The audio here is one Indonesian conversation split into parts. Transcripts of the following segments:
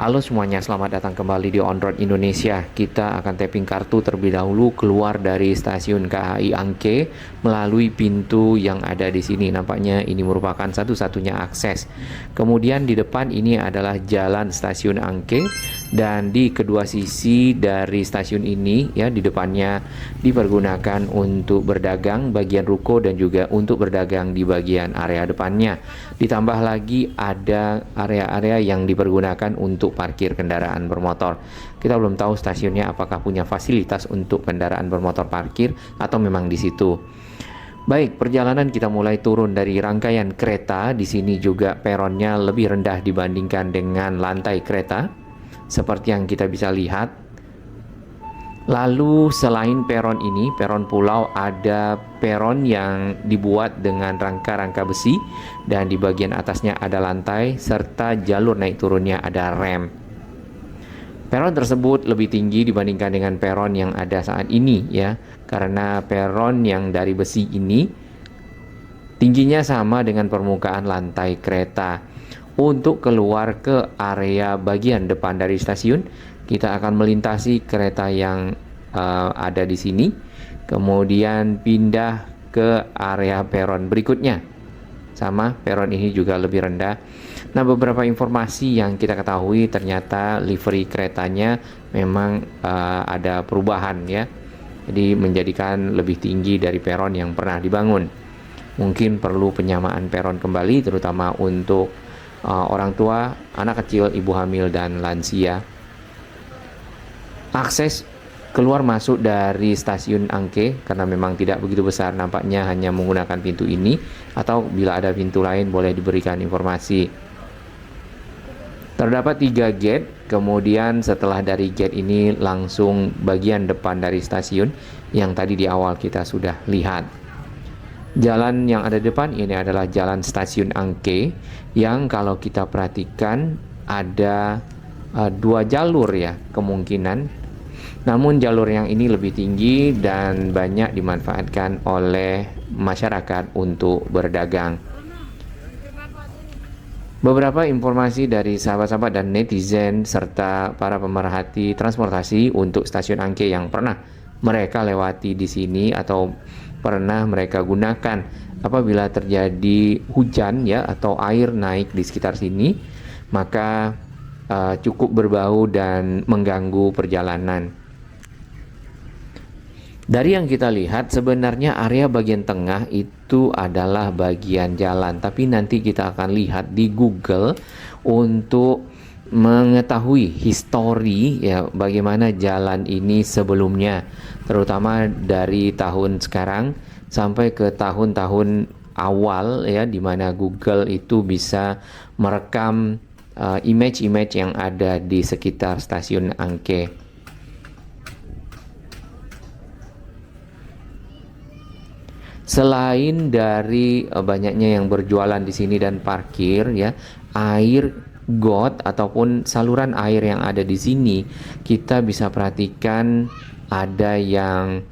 Halo semuanya, selamat datang kembali di On Road Indonesia. Kita akan tapping kartu terlebih dahulu keluar dari stasiun KHI Angke melalui pintu yang ada di sini. Nampaknya ini merupakan satu-satunya akses. Kemudian di depan ini adalah jalan stasiun Angke dan di kedua sisi dari stasiun ini ya di depannya dipergunakan untuk berdagang bagian ruko dan juga untuk berdagang di bagian area depannya. Ditambah lagi ada area-area yang dipergunakan untuk parkir kendaraan bermotor. Kita belum tahu stasiunnya apakah punya fasilitas untuk kendaraan bermotor parkir atau memang di situ. Baik, perjalanan kita mulai turun dari rangkaian kereta. Di sini juga peronnya lebih rendah dibandingkan dengan lantai kereta, seperti yang kita bisa lihat. Lalu selain peron ini, peron pulau, ada peron yang dibuat dengan rangka-rangka besi dan di bagian atasnya ada lantai serta jalur naik turunnya ada rem. Peron tersebut lebih tinggi dibandingkan dengan peron yang ada saat ini ya, karena peron yang dari besi ini tingginya sama dengan permukaan lantai kereta. Untuk keluar ke area bagian depan dari stasiun, kita akan melintasi kereta yang ada di sini, kemudian pindah ke area peron berikutnya. Sama, peron ini juga lebih rendah. Nah, beberapa informasi yang kita ketahui ternyata livery keretanya memang ada perubahan ya. Jadi menjadikan lebih tinggi dari peron yang pernah dibangun. Mungkin perlu penyamaan peron kembali, terutama untuk orang tua, anak kecil, ibu hamil, dan lansia. Akses keluar masuk dari stasiun Angke karena memang tidak begitu besar, nampaknya hanya menggunakan pintu ini, atau bila ada pintu lain boleh diberikan informasi. Terdapat 3 gate, kemudian setelah dari gate ini langsung bagian depan dari stasiun yang tadi di awal kita sudah lihat. Jalan yang ada di depan ini adalah jalan stasiun Angke yang kalau kita perhatikan ada 2 jalur ya kemungkinan. Namun jalur yang ini lebih tinggi dan banyak dimanfaatkan oleh masyarakat untuk berdagang. Beberapa informasi dari sahabat-sahabat dan netizen serta para pemerhati transportasi untuk stasiun Angke yang pernah mereka lewati di sini atau pernah mereka gunakan apabila terjadi hujan ya atau air naik di sekitar sini, maka cukup berbau dan mengganggu perjalanan. Dari yang kita lihat sebenarnya area bagian tengah itu adalah bagian jalan, tapi nanti kita akan lihat di Google untuk mengetahui histori ya bagaimana jalan ini sebelumnya, terutama dari tahun sekarang sampai ke tahun-tahun awal ya, di mana Google itu bisa merekam image-image yang ada di sekitar stasiun Angke. Selain dari banyaknya yang berjualan di sini dan parkir ya, air got ataupun saluran air yang ada di sini kita bisa perhatikan ada yang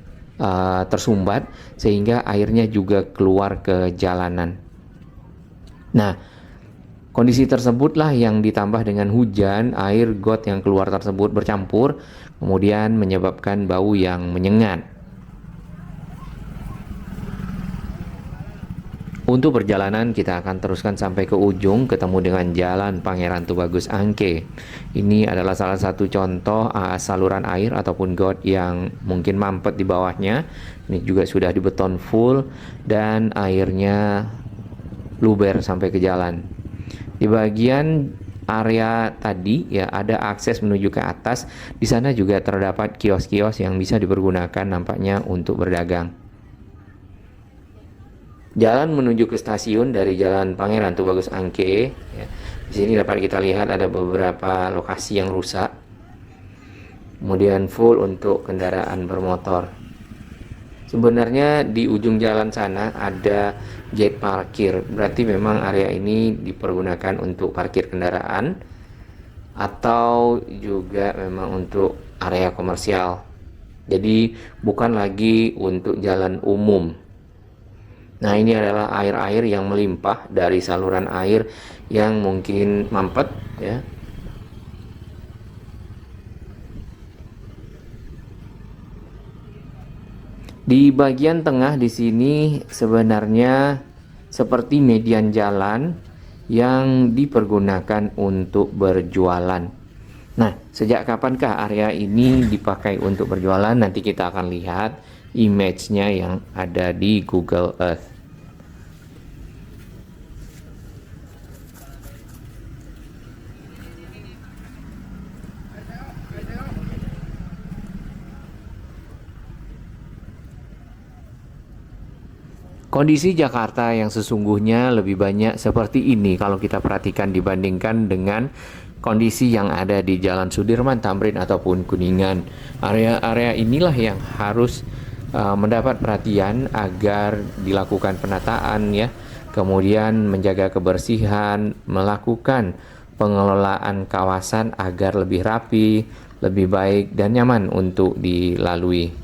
tersumbat sehingga airnya juga keluar ke jalanan. Nah, kondisi tersebutlah yang ditambah dengan hujan, air got yang keluar tersebut bercampur kemudian menyebabkan bau yang menyengat. Untuk perjalanan kita akan teruskan sampai ke ujung ketemu dengan Jalan Pangeran Tubagus Angke. Ini adalah salah satu contoh saluran air ataupun got yang mungkin mampet di bawahnya. Ini juga sudah dibeton full dan airnya luber sampai ke jalan. Di bagian area tadi ya ada akses menuju ke atas. Di sana juga terdapat kios-kios yang bisa dipergunakan nampaknya untuk berdagang. Jalan menuju ke stasiun dari Jalan Pangeran Tubagus Angke ya. Di sini dapat kita lihat ada beberapa lokasi yang rusak. Kemudian full untuk kendaraan bermotor. Sebenarnya di ujung jalan sana ada gate parkir. Berarti memang area ini dipergunakan untuk parkir kendaraan atau juga memang untuk area komersial. Jadi bukan lagi untuk jalan umum. Nah, ini adalah air-air yang melimpah dari saluran air yang mungkin mampet ya. Di bagian tengah di sini sebenarnya seperti median jalan yang dipergunakan untuk berjualan. Nah, sejak kapankah area ini dipakai untuk berjualan? Nanti kita akan lihat image-nya yang ada di Google Earth. Kondisi Jakarta yang sesungguhnya lebih banyak seperti ini kalau kita perhatikan dibandingkan dengan kondisi yang ada di Jalan Sudirman, Tamrin ataupun Kuningan. Area-area inilah yang harus mendapat perhatian agar dilakukan penataan ya. Kemudian menjaga kebersihan, melakukan pengelolaan kawasan agar lebih rapi, lebih baik dan nyaman untuk dilalui.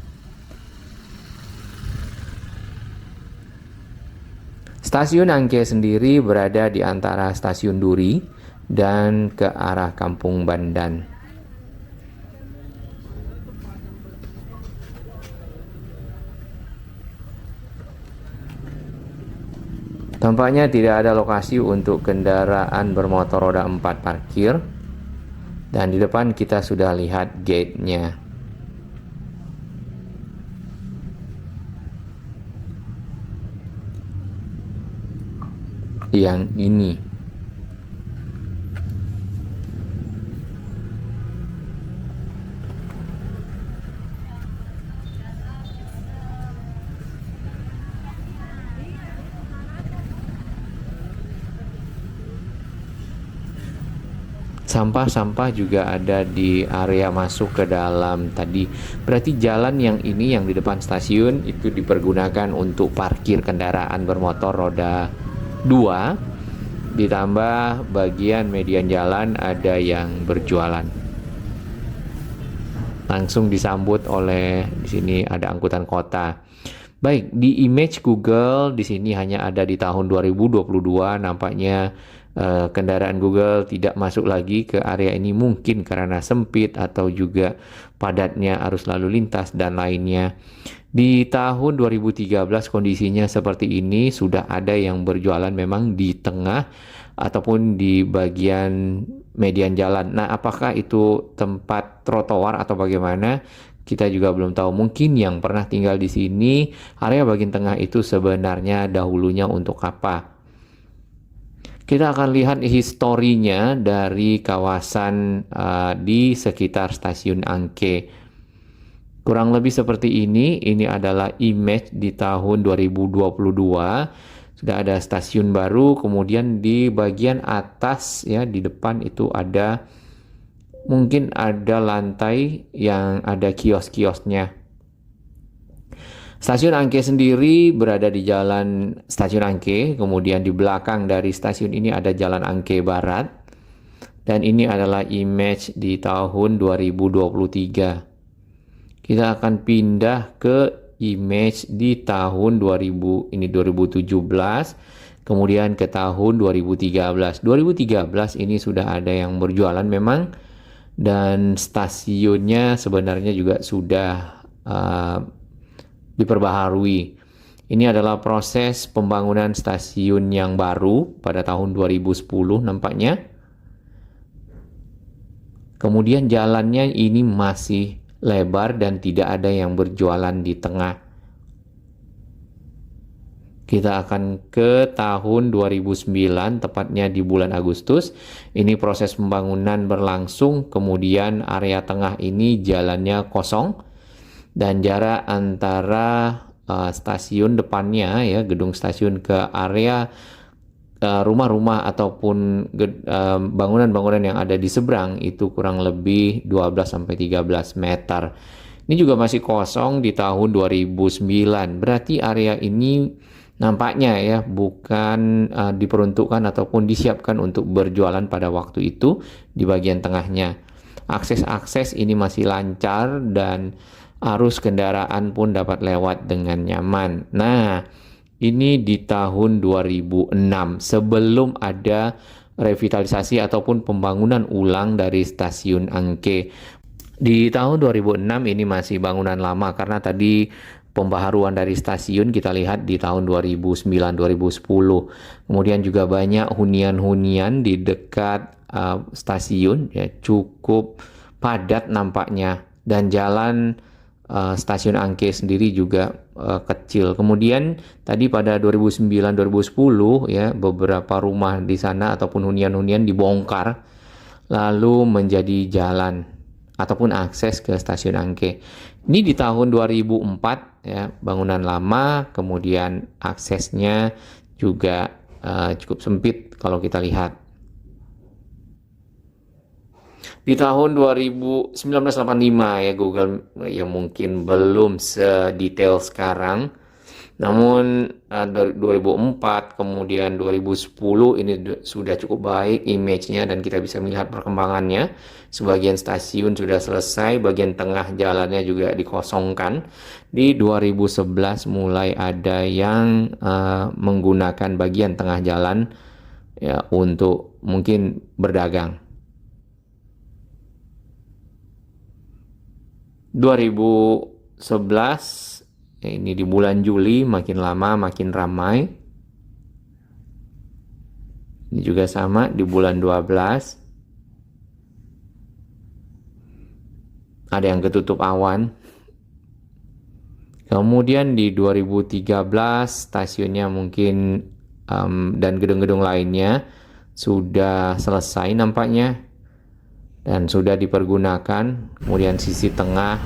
Stasiun Angke sendiri berada di antara Stasiun Duri dan ke arah Kampung Bandan. Tampaknya tidak ada lokasi untuk kendaraan bermotor roda 4 parkir. Dan di depan kita sudah lihat gate-nya. Yang ini. Sampah-sampah juga ada di area masuk ke dalam tadi. Berarti jalan yang ini yang di depan stasiun itu dipergunakan untuk parkir kendaraan bermotor roda 2, ditambah bagian median jalan ada yang berjualan. Langsung disambut oleh di sini ada angkutan kota. Baik, di image Google di sini hanya ada di tahun 2022, nampaknya kendaraan Google tidak masuk lagi ke area ini, mungkin karena sempit atau juga padatnya arus lalu lintas dan lainnya. Di tahun 2013 kondisinya seperti ini, sudah ada yang berjualan memang di tengah ataupun di bagian median jalan. Nah, apakah itu tempat trotoar atau bagaimana? Kita juga belum tahu. Mungkin yang pernah tinggal di sini, area bagian tengah itu sebenarnya dahulunya untuk apa? Kita akan lihat historinya dari kawasan di sekitar Stasiun Angke. Kurang lebih seperti ini adalah image di tahun 2022. Sudah ada stasiun baru, kemudian di bagian atas ya di depan itu ada mungkin ada lantai yang ada kios-kiosnya. Stasiun Angke sendiri berada di jalan Stasiun Angke, kemudian di belakang dari stasiun ini ada Jalan Angke Barat. Dan ini adalah image di tahun 2023. Kita akan pindah ke image di tahun 2017, kemudian ke tahun 2013. 2013 ini sudah ada yang berjualan memang, dan stasiunnya sebenarnya juga sudah diperbaharui. Ini adalah proses pembangunan stasiun yang baru pada tahun 2010 nampaknya. Kemudian jalannya ini masih lebar dan tidak ada yang berjualan di tengah. Kita akan ke tahun 2009, tepatnya di bulan Agustus. Ini proses pembangunan berlangsung, kemudian area tengah ini jalannya kosong. Dan jarak antara stasiun depannya, ya gedung stasiun ke area rumah-rumah ataupun bangunan-bangunan yang ada di seberang itu kurang lebih 12-13 meter. Ini juga masih kosong di tahun 2009. Berarti area ini nampaknya ya bukan diperuntukkan ataupun disiapkan untuk berjualan pada waktu itu di bagian tengahnya. Akses-akses ini masih lancar dan arus kendaraan pun dapat lewat dengan nyaman. Nah, ini di tahun 2006 sebelum ada revitalisasi ataupun pembangunan ulang dari Stasiun Angke. Di tahun 2006 ini masih bangunan lama karena tadi pembaharuan dari stasiun kita lihat di tahun 2009-2010. Kemudian juga banyak hunian-hunian di dekat stasiun, ya, cukup padat nampaknya, dan jalan stasiun Angke sendiri juga kecil. Kemudian tadi pada 2009-2010 ya, beberapa rumah di sana ataupun hunian-hunian dibongkar lalu menjadi jalan ataupun akses ke stasiun Angke. Ini di tahun 2004 ya, bangunan lama, kemudian aksesnya juga cukup sempit kalau kita lihat. Di tahun 1985 ya, Google ya mungkin belum sedetail sekarang. Namun 2004 kemudian 2010 ini sudah cukup baik image-nya dan kita bisa melihat perkembangannya. Sebagian stasiun sudah selesai, bagian tengah jalannya juga dikosongkan. Di 2011 mulai ada yang menggunakan bagian tengah jalan ya untuk mungkin berdagang. 2011 ini di bulan Juli, makin lama makin ramai. Ini juga sama di bulan 12. Ada yang ketutup awan. Kemudian di 2013 stasiunnya mungkin dan gedung-gedung lainnya sudah selesai nampaknya dan sudah dipergunakan. Kemudian sisi tengah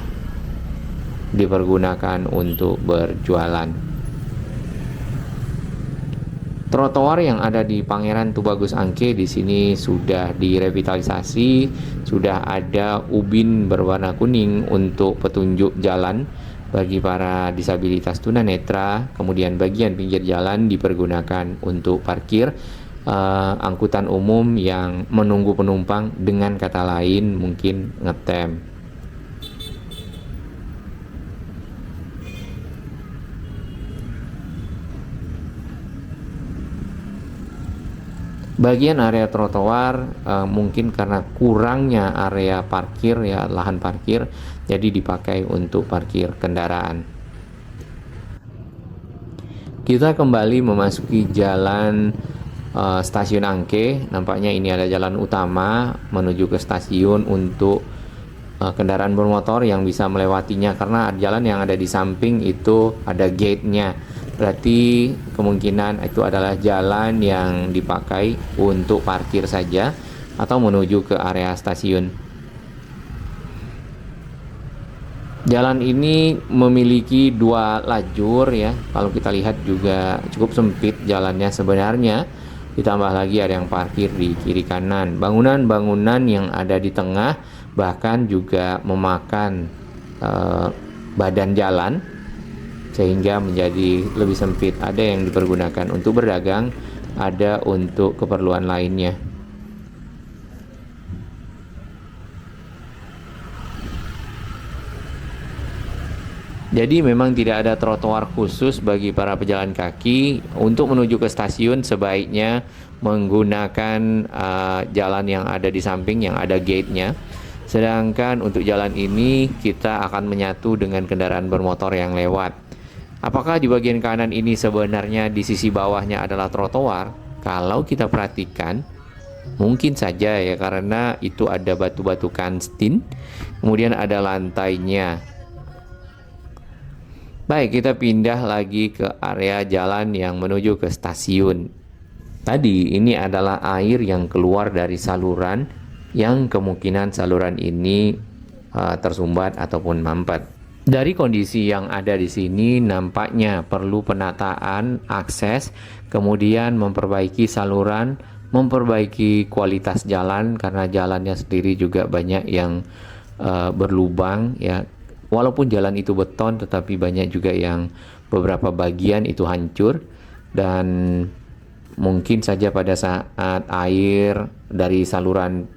dipergunakan untuk berjualan. Trotoar yang ada di Pangeran Tubagus Angke di sini sudah direvitalisasi, sudah ada ubin berwarna kuning untuk petunjuk jalan bagi para disabilitas tunanetra. Kemudian bagian pinggir jalan dipergunakan untuk parkir angkutan umum yang menunggu penumpang, dengan kata lain mungkin ngetem. Bagian area trotoar mungkin karena kurangnya area parkir ya, lahan parkir, jadi dipakai untuk parkir kendaraan. Kita kembali memasuki jalan stasiun Angke. Nampaknya ini ada jalan utama menuju ke stasiun untuk kendaraan bermotor yang bisa melewatinya, karena jalan yang ada di samping itu ada gate-nya. Berarti kemungkinan itu adalah jalan yang dipakai untuk parkir saja atau menuju ke area stasiun. Jalan ini memiliki dua lajur ya. Kalau kita lihat juga cukup sempit jalannya sebenarnya. Ditambah lagi ada yang parkir di kiri kanan. Bangunan-bangunan yang ada di tengah bahkan juga memakan badan jalan, sehingga menjadi lebih sempit. Ada yang dipergunakan untuk berdagang, ada untuk keperluan lainnya. Jadi memang tidak ada trotoar khusus bagi para pejalan kaki. Untuk menuju ke stasiun sebaiknya menggunakan jalan yang ada di samping, yang ada gate-nya. Sedangkan untuk jalan ini kita akan menyatu dengan kendaraan bermotor yang lewat. Apakah di bagian kanan ini sebenarnya di sisi bawahnya adalah trotoar? Kalau kita perhatikan, mungkin saja ya, karena itu ada batu-batu kanstin, kemudian ada lantainya. Baik, kita pindah lagi ke area jalan yang menuju ke stasiun. Tadi ini adalah air yang keluar dari saluran, yang kemungkinan saluran ini tersumbat ataupun mampet. Dari kondisi yang ada di sini nampaknya perlu penataan akses, kemudian memperbaiki saluran, memperbaiki kualitas jalan, karena jalannya sendiri juga banyak yang berlubang ya. Walaupun jalan itu beton, tetapi banyak juga yang beberapa bagian itu hancur, dan mungkin saja pada saat air dari saluran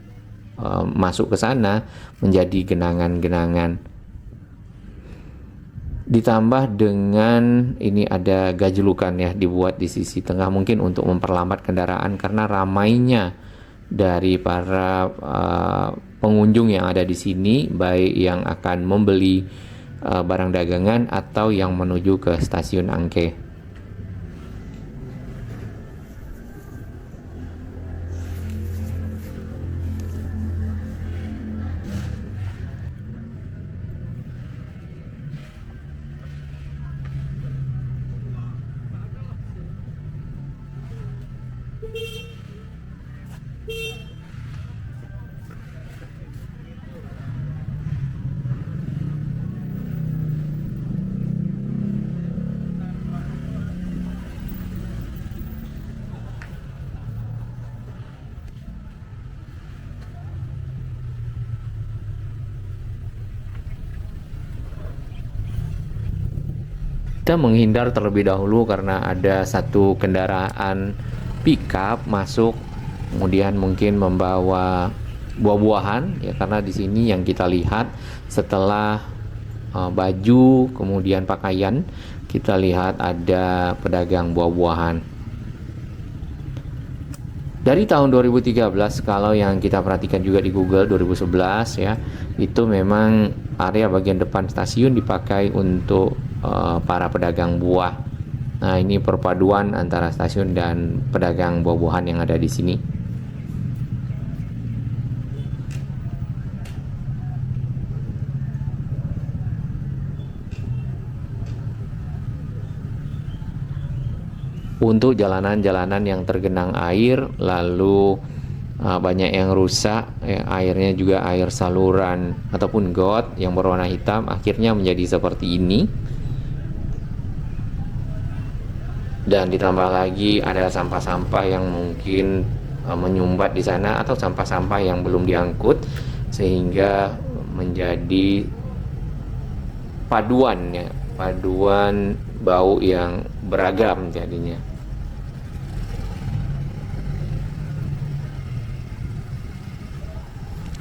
masuk ke sana menjadi genangan-genangan. Ditambah dengan ini ada gajlukan ya, dibuat di sisi tengah mungkin untuk memperlambat kendaraan, karena ramainya dari para pengunjung yang ada di sini, baik yang akan membeli barang dagangan atau yang menuju ke stasiun Angke. Kita menghindar terlebih dahulu karena ada satu kendaraan pickup masuk, kemudian mungkin membawa buah-buahan ya, karena di sini yang kita lihat setelah baju kemudian pakaian, kita lihat ada pedagang buah-buahan. Dari tahun 2013, kalau yang kita perhatikan juga di Google 2011 ya, itu memang area bagian depan stasiun dipakai untuk para pedagang buah. Nah, ini perpaduan antara stasiun dan pedagang buah-buahan yang ada di sini. Untuk jalanan-jalanan yang tergenang air, lalu banyak yang rusak, ya, airnya juga air saluran ataupun got yang berwarna hitam, akhirnya menjadi seperti ini. Dan ditambah lagi ada sampah-sampah yang mungkin menyumbat di sana, atau sampah-sampah yang belum diangkut, sehingga menjadi paduan ya, paduan bau yang beragam jadinya.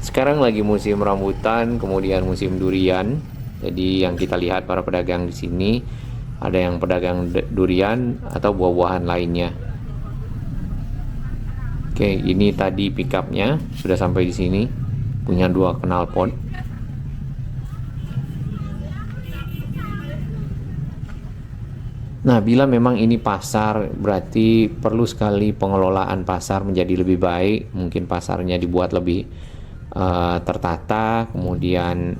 Sekarang lagi musim rambutan, kemudian musim durian. Jadi yang kita lihat para pedagang di sini, ada yang pedagang durian atau buah-buahan lainnya. Oke, ini tadi pickupnya sudah sampai di sini, punya 2 knalpot. Nah, bila memang ini pasar, berarti perlu sekali pengelolaan pasar menjadi lebih baik. Mungkin pasarnya dibuat lebih tertata, kemudian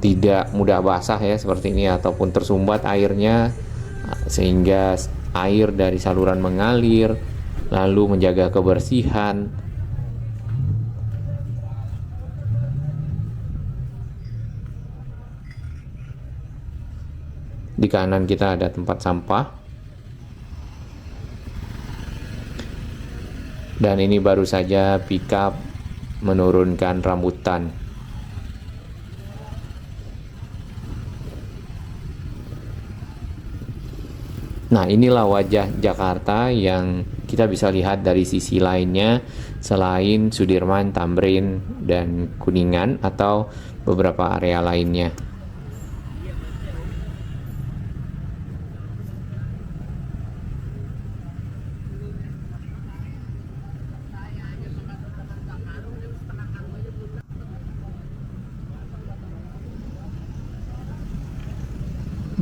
tidak mudah basah ya seperti ini, ataupun tersumbat airnya, sehingga air dari saluran mengalir, lalu menjaga kebersihan. Di kanan kita ada tempat sampah, dan ini baru saja pickup menurunkan rambutan. Nah, inilah wajah Jakarta yang kita bisa lihat dari sisi lainnya selain Sudirman, Tamrin, dan Kuningan atau beberapa area lainnya.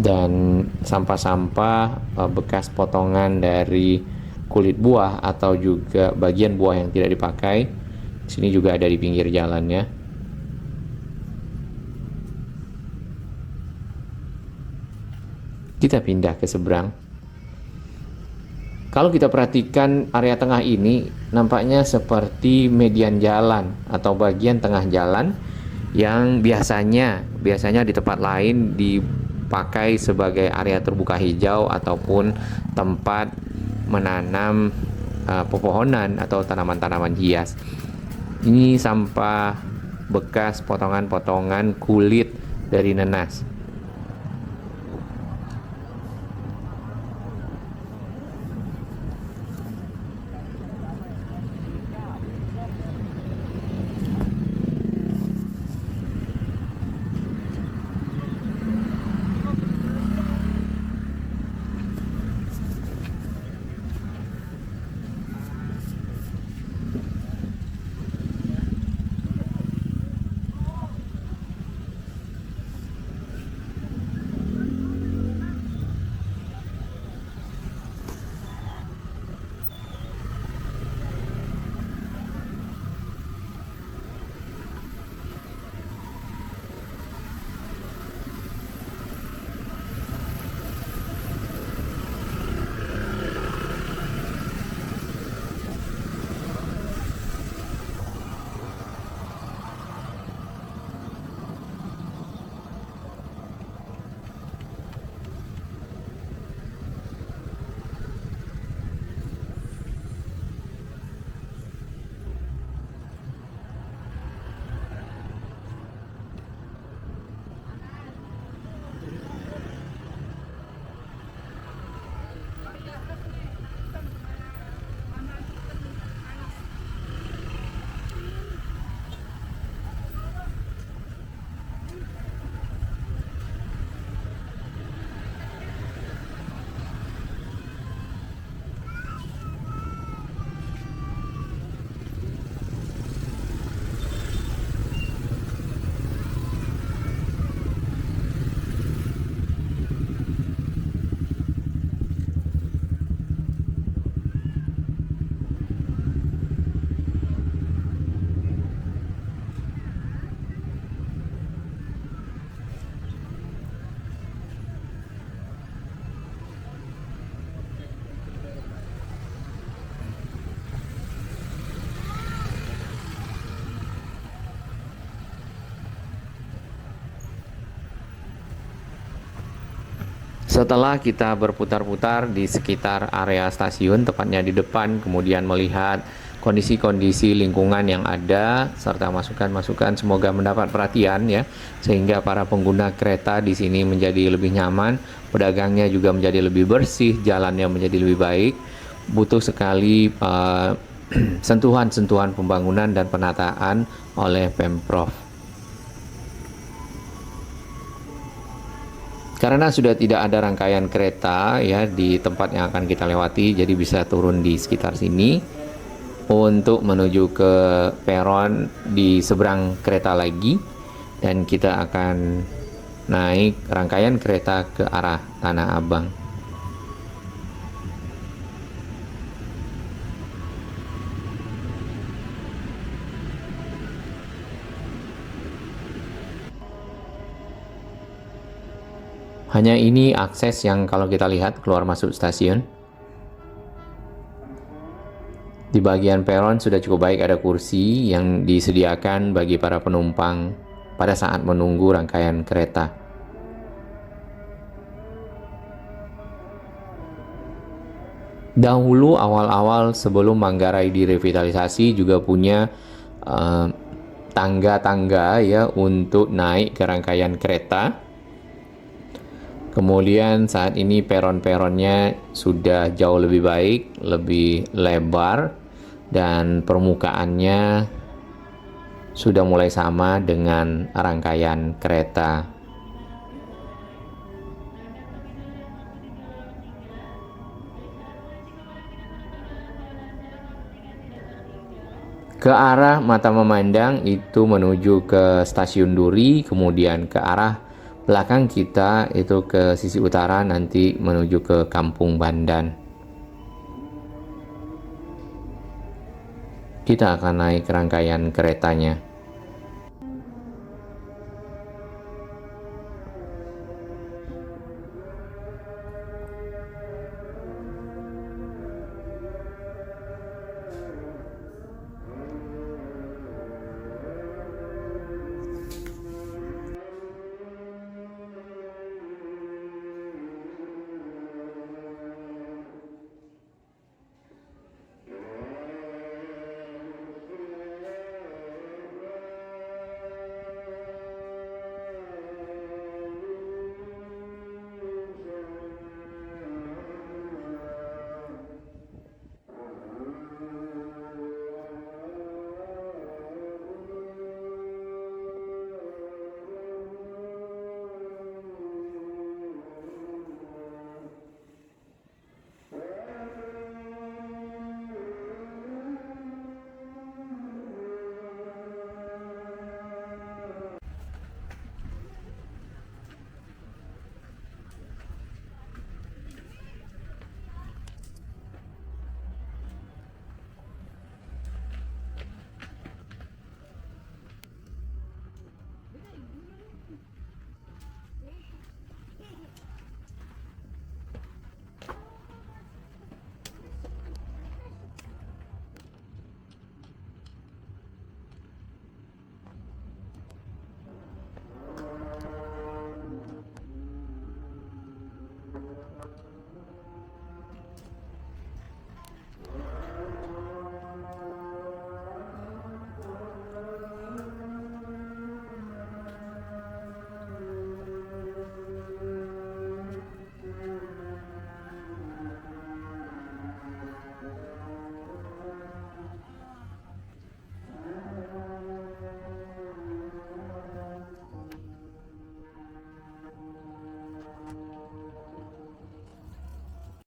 Dan sampah-sampah bekas potongan dari kulit buah atau juga bagian buah yang tidak dipakai, sini juga ada di pinggir jalannya. Kita pindah ke seberang. Kalau kita perhatikan area tengah ini, nampaknya seperti median jalan atau bagian tengah jalan yang biasanya di tempat lain dipakai sebagai area terbuka hijau ataupun tempat menanam pepohonan atau tanaman-tanaman hias. Ini sampah bekas potongan-potongan kulit dari nenas. Setelah kita berputar-putar di sekitar area stasiun, tepatnya di depan, kemudian melihat kondisi-kondisi lingkungan yang ada, serta masukan-masukan semoga mendapat perhatian ya, sehingga para pengguna kereta di sini menjadi lebih nyaman, pedagangnya juga menjadi lebih bersih, jalannya menjadi lebih baik. Butuh sekali sentuhan-sentuhan pembangunan dan penataan oleh Pemprov. Karena sudah tidak ada rangkaian kereta ya di tempat yang akan kita lewati, jadi bisa turun di sekitar sini untuk menuju ke peron di seberang kereta lagi, dan kita akan naik rangkaian kereta ke arah Tanah Abang. Hanya ini akses yang kalau kita lihat keluar masuk stasiun. Di bagian peron sudah cukup baik, ada kursi yang disediakan bagi para penumpang pada saat menunggu rangkaian kereta. Dahulu awal-awal sebelum Manggarai direvitalisasi juga punya tangga-tangga ya untuk naik ke rangkaian kereta. Kemudian saat ini peron-peronnya sudah jauh lebih baik, lebih lebar, dan permukaannya sudah mulai sama dengan rangkaian kereta. Ke arah mata memandang itu menuju ke Stasiun Duri, kemudian ke arah belakang kita itu ke sisi utara nanti menuju ke Kampung Bandan. Kita akan naik rangkaian keretanya.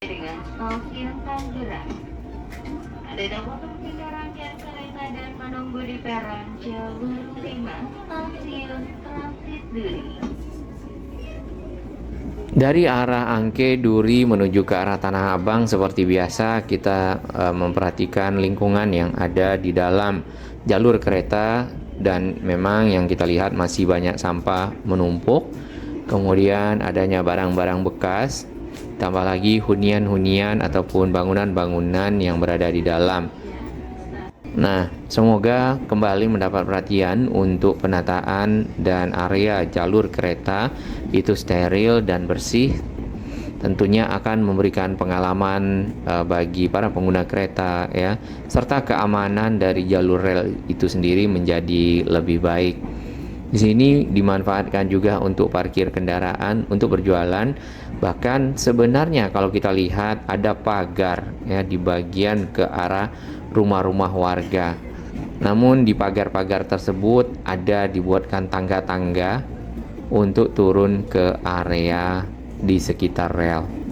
Dengan stasiun Tanggerang. Ada nomor tiga rangkaian kereta dan menunggu di peron jalur 5 stasiun Transit Duri. Dari arah Angke Duri menuju ke arah Tanah Abang, seperti biasa kita memperhatikan lingkungan yang ada di dalam jalur kereta, dan memang yang kita lihat masih banyak sampah menumpuk, kemudian adanya barang-barang bekas, tambah lagi hunian-hunian ataupun bangunan-bangunan yang berada di dalam. Nah, semoga kembali mendapat perhatian untuk penataan dan area jalur kereta itu steril dan bersih, tentunya akan memberikan pengalaman bagi para pengguna kereta ya, serta keamanan dari jalur rel itu sendiri menjadi lebih baik. Di sini dimanfaatkan juga untuk parkir kendaraan untuk berjualan. Bahkan sebenarnya kalau kita lihat ada pagar ya di bagian ke arah rumah-rumah warga. Namun di pagar-pagar tersebut ada dibuatkan tangga-tangga untuk turun ke area di sekitar rel.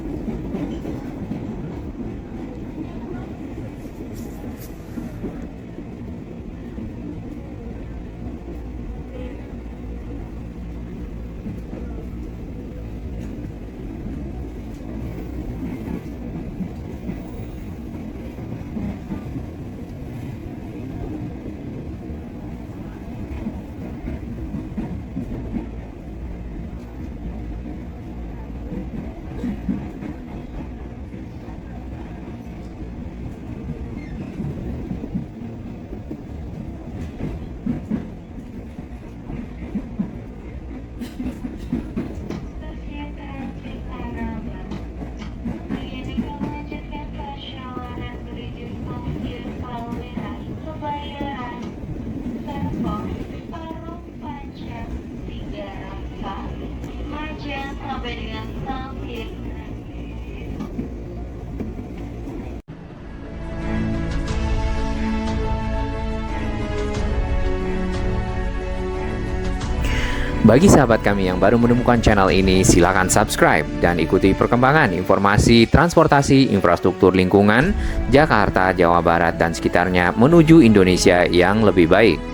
Stasiun Transit Araba. Ini melanjutkan perjalanan menuju stasiun Palmerah, Kebayoran, Serpong, Parung Panjang, Tiga Rangka, Majang sampai dengan stasiun Granit. Bagi sahabat kami yang baru menemukan channel ini, silakan subscribe dan ikuti perkembangan informasi transportasi infrastruktur lingkungan Jakarta, Jawa Barat, dan sekitarnya menuju Indonesia yang lebih baik.